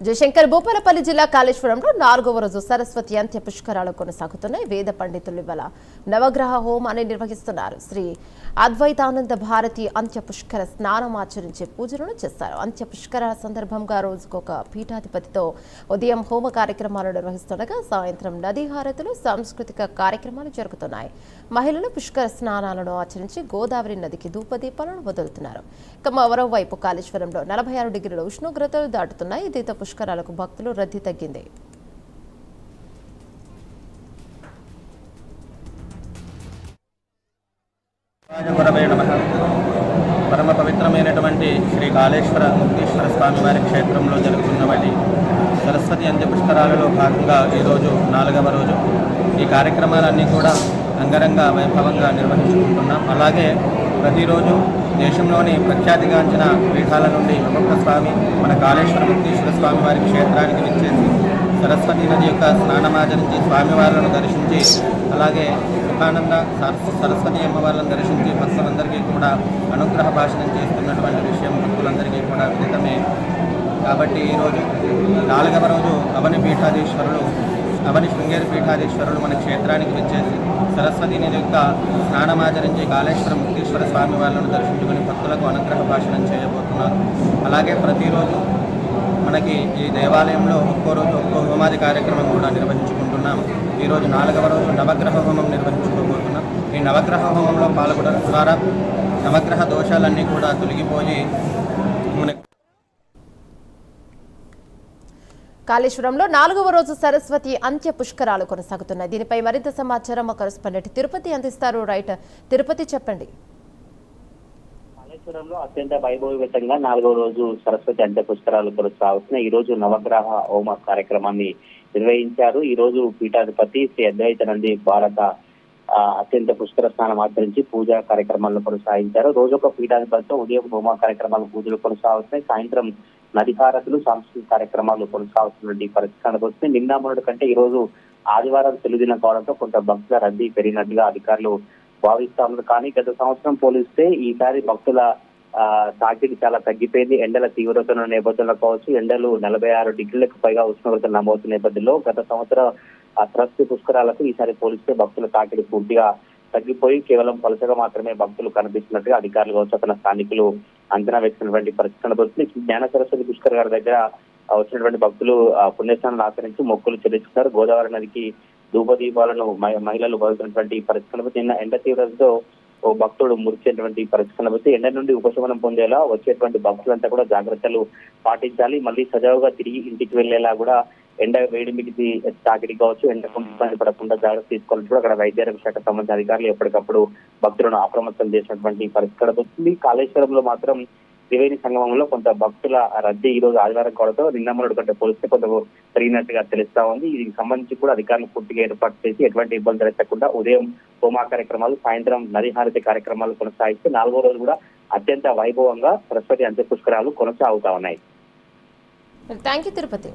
జయశంకర్ భూపాలపల్లి జిల్లా కాళేశ్వరంలో 4వ రోజు సరస్వతి అంత్య పుష్కరాలు కొనసాగుతున్నాయి. వేద పండితులు ఇవాళ నవగ్రహ హోమాన్ని నిర్వహిస్తున్నారు. శ్రీ అద్వైతానంద భారతి అంత్య పుష్కర స్నానం ఆచరించి పూజలను చేస్తారు. అంత్య పుష్కరాల సందర్భంగా రోజుకొక పీఠాధిపతితో ఉదయం హోమ కార్యక్రమాలు నిర్వహిస్తుండగా సాయంత్రం నదీ హారతులు సాంస్కృతిక కార్యక్రమాలు జరుగుతున్నాయి. మహిళలు పుష్కర స్నానాలను ఆచరించి గోదావరి నదికి ధూపదీపాలను వదులుతున్నారు. ఇక మరోవైపు కాళేశ్వరంలో 46 డిగ్రీల ఉష్ణోగ్రతలు దాటుతున్నాయి. దీంతో పుష్కరాలకు భక్తులు రద్దీ తగ్గింది. పరమ పవిత్రమైనటువంటి శ్రీ కాళేశ్వర ముక్తేశ్వర స్వామి వారి క్షేత్రంలో జరుగుతున్నటువంటి సరస్వతి అంత్య పుష్కరాలలో భాగంగా ఈరోజు 4వ రోజు. ఈ కార్యక్రమాలన్నీ కూడా అంగరంగ వైభవంగా నిర్వహించుకుంటున్నాం. అలాగే ప్రతిరోజు దేశంలోని ప్రఖ్యాతిగాంచిన పీఠాల నుండి ఒక్కొక్క స్వామి మన కాళేశ్వర ముక్తేశ్వర స్వామి వారి క్షేత్రానికి విచ్చేసి సరస్వతి నది యొక్క స్నానమాచరించి స్వామివార్లను దర్శించి అలాగే సుఖానంద సరస్వతి అమ్మవార్లను దర్శించి భక్తులందరికీ కూడా అనుగ్రహ భాషణం చేస్తున్నటువంటి విషయం భక్తులందరికీ కూడా విదితమే. కాబట్టి ఈరోజు 4వ రోజు అవని శృంగేరి పీఠాధీశ్వరులు మన క్షేత్రానికి వచ్చేసి సరస్వతి నది యొక్క స్నానమాచరించి కాళేశ్వర ముక్తేశ్వర స్వామి వారిని దర్శించుకుని భక్తులకు అనుగ్రహ భాషణం చేయబోతున్నారు. అలాగే ప్రతిరోజు మనకి ఈ దేవాలయంలో ఒక్కో రోజు ఒక్కో హోమాది కార్యక్రమం కూడా నిర్వహించుకుంటున్నాం. ఈరోజు 4వ రోజు నవగ్రహ హోమం నిర్వహించుకోబోతున్నాం. ఈ నవగ్రహ హోమంలో పాల్గొనడం ద్వారా నవగ్రహ దోషాలన్నీ కూడా తొలగిపోయి కాళేశ్వరంలో 4వ రోజు సరస్వతి అంత్య పుష్కరాలు కొనసాగుతున్నాయి. దీనిపై మరింత సమాచారం మా కరెస్పాండెంట్ తిరుపతి అందిస్తారు. రైట్ తిరుపతి, చెప్పండి. కాళేశ్వరంలో అత్యంత వైభవయుతంగా 4వ రోజు సరస్వతి అంత్య పుష్కరాలు కొనసాగుతున్నాయి. ఈ రోజు నవగ్రహ హోమ కార్యక్రమాన్ని నిర్వహించారు. ఈ రోజు పీఠాధిపతి శ్రీ అద్వైతానంద భారత అత్యంత పుష్కర స్నానం ఆచరించి పూజా కార్యక్రమాలను కొనసాగించారు. రోజు ఒక పీఠాధిపతితో ఉదయం హోమ కార్యక్రమాలు పూజలు కొనసాగుతున్నాయి. సాయంత్రం నదిహారతులు సాంస్కృతిక కార్యక్రమాలు కొనసాగుతున్నటువంటి పరిస్థితి కనబడుతుంది. నిన్న మొన్నటి కంటే ఈ రోజు ఆదివారం తెలుగుదినం కావడంతో కొంత భక్తుల రద్దీ పెరిగినట్టుగా అధికారులు భావిస్తా ఉన్నారు. కానీ గత సంవత్సరం పోలిస్తే ఈసారి భక్తుల తాకిడి చాలా తగ్గిపోయింది. ఎండల తీవ్రతల నేపథ్యంలో కావచ్చు, ఎండలు 46 డిగ్రీలకు పైగా ఉష్ణోగ్రతలు నమోదుతున్న నేపథ్యంలో గత సంవత్సరం సరస్వతి పుష్కరాలకు ఈసారి పోలిస్తే భక్తుల తాకిడి పూర్తిగా తగ్గిపోయి కేవలం పలుచగా మాత్రమే భక్తులు కనిపిస్తున్నట్టుగా అధికారులు కావచ్చు అతని స్థానికులు అంచనా వేసినటువంటి పరిస్థితి కనబడుతుంది. జ్ఞాన సరస్వతి పుష్కర్ గారి దగ్గర వచ్చినటువంటి భక్తులు పుణ్యస్నానాలు ఆచరించి మొక్కులు చెల్లిస్తున్నారు. గోదావరి నదికి ధూపదీపాలను మహిళలు వదులుతున్నటువంటి పరిస్థితి కనబడుతుంది. నిన్న ఎండ తీవ్రతతో ఓ భక్తుడు మృతిచెందినటువంటి పరిస్థితి కనబడుతుంది. ఎండ నుండి ఉపశమనం పొందేలా వచ్చేటువంటి భక్తులంతా కూడా జాగ్రత్తలు పాటించాలి. మళ్ళీ సజావుగా తిరిగి ఇంటికి వెళ్లేలా కూడా ఎండ వేడిమికి తాకిడి కావచ్చు, ఎండకు ఇబ్బంది పడకుండా జాగ్రత్త తీసుకోవాలని కూడా అక్కడ వైద్యారోగ్య శాఖ సంబంధించిన అధికారులు ఎప్పటికప్పుడు భక్తులను అప్రమత్తం చేసినటువంటి పరిస్థితి కనబడుతుంది. కాళేశ్వరంలో మాత్రం త్రివేణి సంగమంలో కొంత భక్తుల రద్దీ ఈ రోజు ఆదివారం కావడంతో నిన్న మొన్నటి కంటే పోలిస్తే కొంత పెరిగినట్టుగా తెలుస్తా ఉంది. దీనికి సంబంధించి కూడా అధికారులు పూర్తిగా ఏర్పాటు చేసి ఎటువంటి ఇబ్బంది తలెత్తకుండా ఉదయం హోమా కార్యక్రమాలు, సాయంత్రం నదిహారతి కార్యక్రమాలు కొనసాగిస్తే 4వ రోజు కూడా అత్యంత వైభవంగా సరస్వతి అంత్య పుష్కరాలు కొనసాగుతా ఉన్నాయి. Thank you Tirupati.